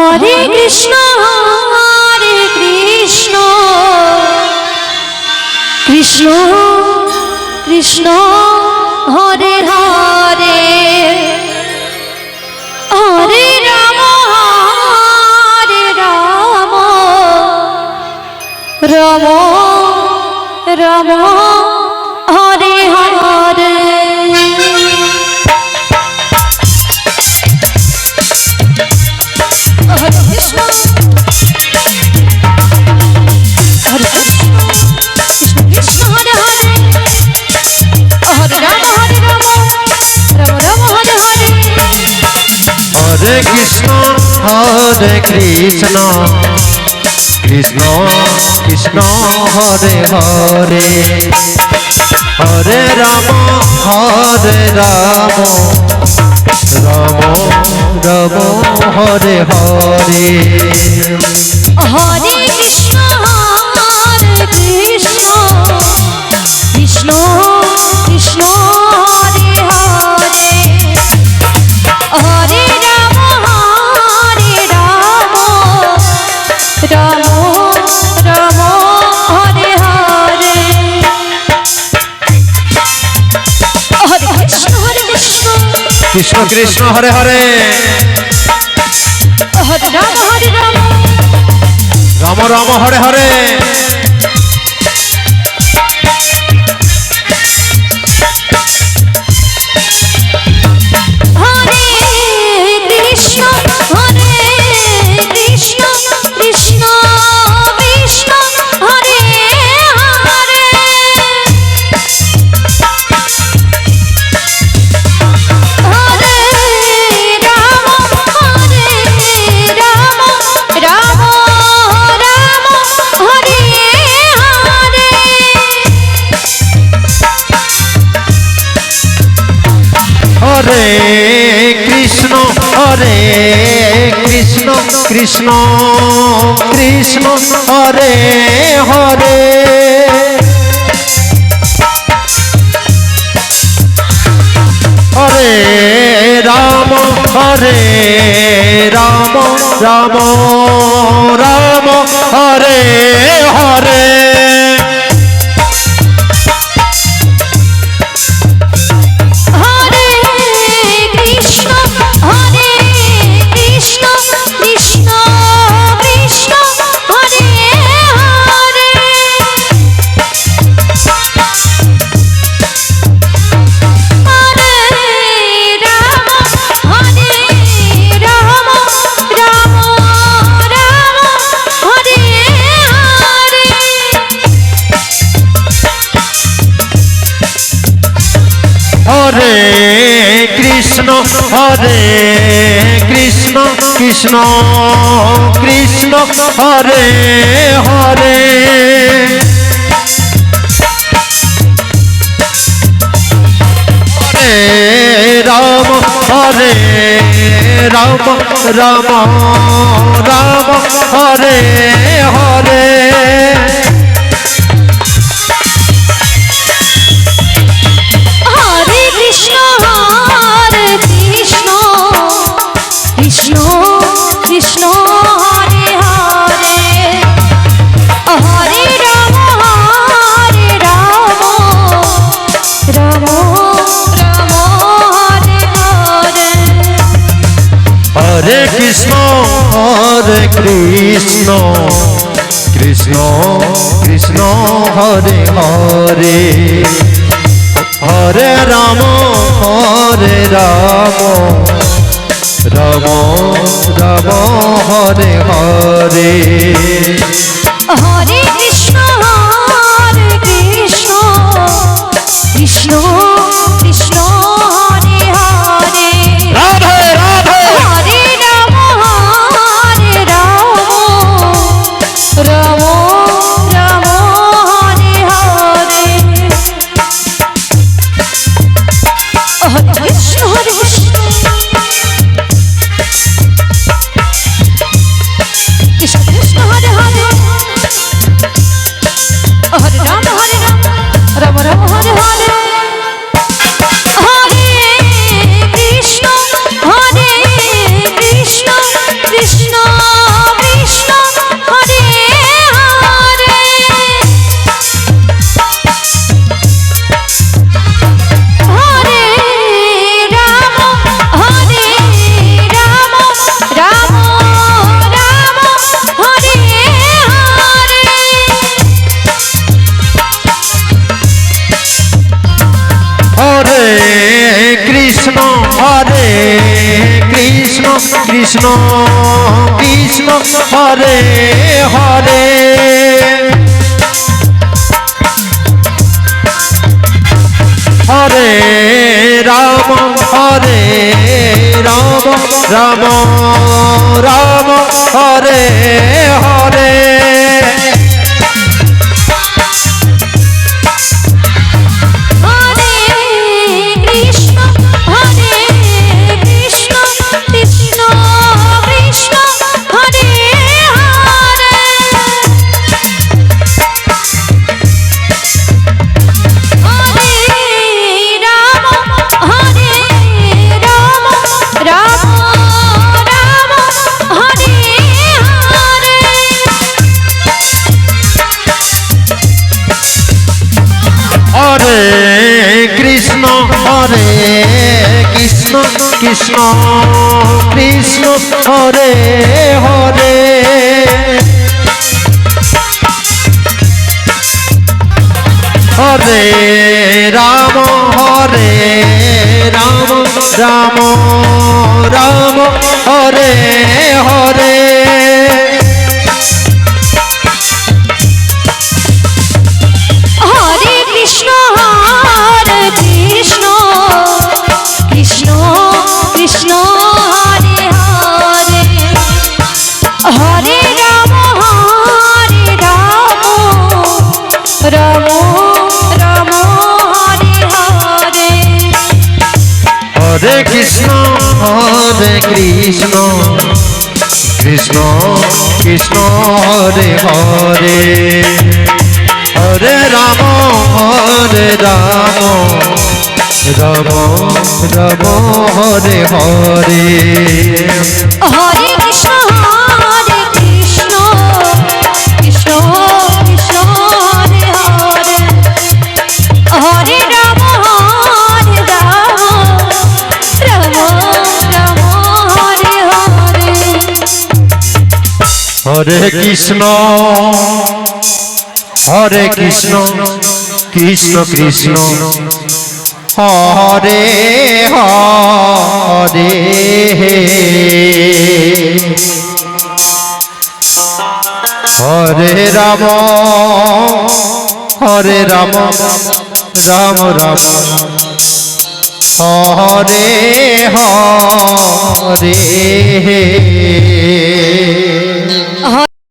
Hare Krishna Krishna Krishna Hare Hare Hare Ram Ram Ram Hare Hare. Hare Krishna Hare Krishna Krishna Krishna Hare Hare Hare Ram Ram Ram Hare Hare. Hare Krishna Krishna Krishna Hare Hare Hare Ram Ram Ram Hare Hare. Hare Krishna Krishna Krishna Hare Hare Hare Ram Ram Ram Hare Hare. Hare Krishna Krishna Krishna Hare Hare Hare Ram Ram Ram Hare Hare. Hare Krishna Krishna Krishna Hare Hare Hare Ram Ram Ram Hare Hare. Krishna Hare Hare Hare Ram Ram Ram Hare Hare. Hare Krishna Krishna Krishna Hare Hare Hare Ram Ram Ram Hare Hare. Hare Krishna Krishna Krishna Hare Hare Radhe Radhe Hare Ram Ram Ram Hare Hare. Hare Krishna Krishna Krishna Hare Hare Hare Ram Ram Ram Hare Hare. Krishna Krishna Hare Hare Hare Ram Ram Ram Hare Hare Hare Krishna Krishna Krishna Krishna Hare Hare Hare Ram Ram Ram Hare Hare Hare Krishna Krishna Krishna Hare Hare Hare Ram Ram Ram Hare Hare Hare Krishna Krishna Krishna Hare Hare Hare Ram Ram Ram Hare Hare Hare Krishna Krishna Krishna Hare Hare Hare Ram Ram Ram Hare Hare Hare Krishna Krishna Krishna Krishna Hare Hare Hare Ram Ram Ram Hare Hare Hare Krishna Krishna Krishna Hare Hare Hare Ram Ram Ram Hare Hare